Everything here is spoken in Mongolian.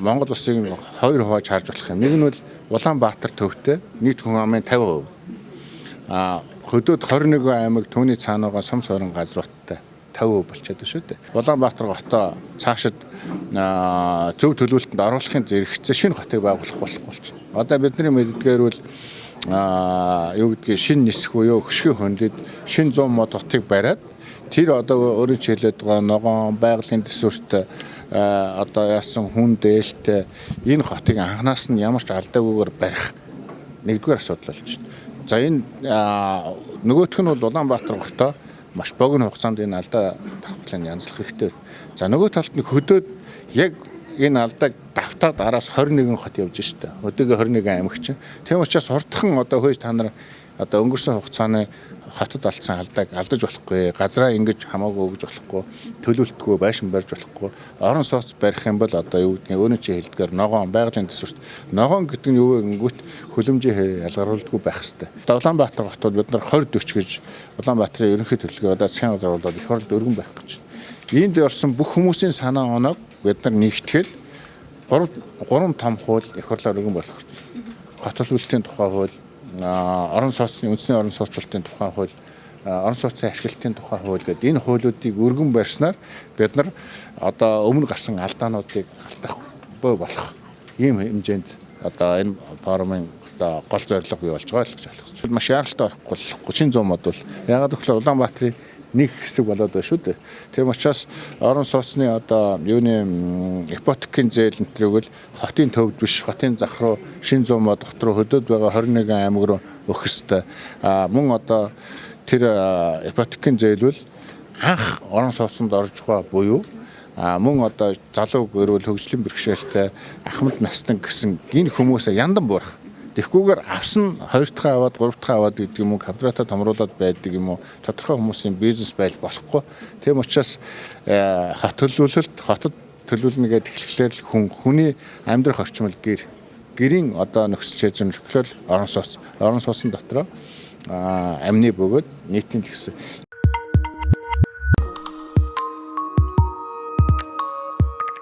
Монгол улсыг хоёр хувааж харж болох юм. Нэг нь бол Улаанбаатар төвтэй нийт хүн амын 50%. Хөдөөд 21 аймаг түүний цаана байгаа сум сорон газруудтай 50% болчиход шүү дээ. Улаанбаатар хотоо цаашид зөв төлөвлөлтөнд оруулахын зэрэгцээ шинэ хотыг байгуулах болохгүй болчихно. Одоо бидний мэддгээр бол юу гэдгийг шинэ нисэх буюу хөшгийн хөндөд шинэ 100 мод хотыг бариад тэр одоо өөрөөр хэлээд байгаа ногоон байгалийн төсвөрт одоо яасан хүн дээлтэй энэ хотыг анханаас нь ямар ч алдаагүйгээр барих нэгдүгээр асуудал болж байна. За энэ нөгөөх нь бол Улаанбаатар хотоо маш богино хугацаанд энэ алдаа давхлын янзлах хэрэгтэй. За нөгөө талд нь хөдөөд яг энэ алдааг давтаад араас 21 хот явж штэ. Өдөөг 21 аймаг чинь. Тийм учраас хурдхан одоо хөөж та нар одоо өнгөрсөн хугацааны хотод алдсан алдааг алдаж болохгүй. Газраа ингэж хамаагүй өгж болохгүй. Төлөвлөлтгүй байшин барьж болохгүй. Орон сууц барих юм бол одоо юу гэдгийг өөрөөр хэлдгээр ногоон байгалийн төсвөрт ногоон гэдэг нь юу вэ гингүүт хөлөмжийн ялгаруулдаггүй байх хэрэгтэй. Улаанбаатар хотод бид нар 20-40 гэж Улаанбаатарын ерөнхий төлөвлөгөө одоо засгийн газар болоод их хурлд өргөн байх гэж байна. Энд орсон бүх хүмүүсийн санаа оноог бид нар нэгтгэхэд 3 том хууль их хурлаар өргөн болох гэж байна. Хот төлөвлөлтийн тухай хууль, орон сууцны үндэсний орон сууцлалтын тухай хууль, орон сууцны ашиглалтын тухай хууль гэдэг энэ хуулиудыг өргөн барьснаар бид нар одоо өмнө гарсан алдаануудыг алдахгүй болох ийм хэмжээнд одоо энэ форумын одоо гол зорилго бий болж байгаа л гэж ойлгож байна. Маш яралтай орохгүй шинэ 100 мод бол ягаад гэвэл Улаанбаатарын нэг хэсэг болоод байна шүү дээ. Тийм учраас орон сууцны одоо юуны ипотекийн зээл энтрийг л хотын төвд биш хотын зах руу шинэ 100 мод хот руу хөдөөд байгаа 21 аймаг руу өгөх ёстой. Мөн одоо тэр ипотекийн зээл бол анх орон сууцнд орж байгаа буюу мөн одоо залуу гэрүүл хөгжлийн бэрхшээлтэй ахмад настан гэсэн энэ хүмүүсээ яндан буурах. Тэгэхгүйгээр авсан 2 дахь аваад 3 дахь аваад гэдэг юм уу квадрата томруулаад байдаг юм уу тодорхой хүмүүсийн бизнес байж болохгүй. Тийм учраас хот төлөвлөлт хотод төлөвлөнө гэдэг эхлэхээр хүний амьдрах орчмол гэрийн одоо нөхцөл чийзэмлэхлэл орон сууцны дотроо амны бөгөөд нийтийн гэсэн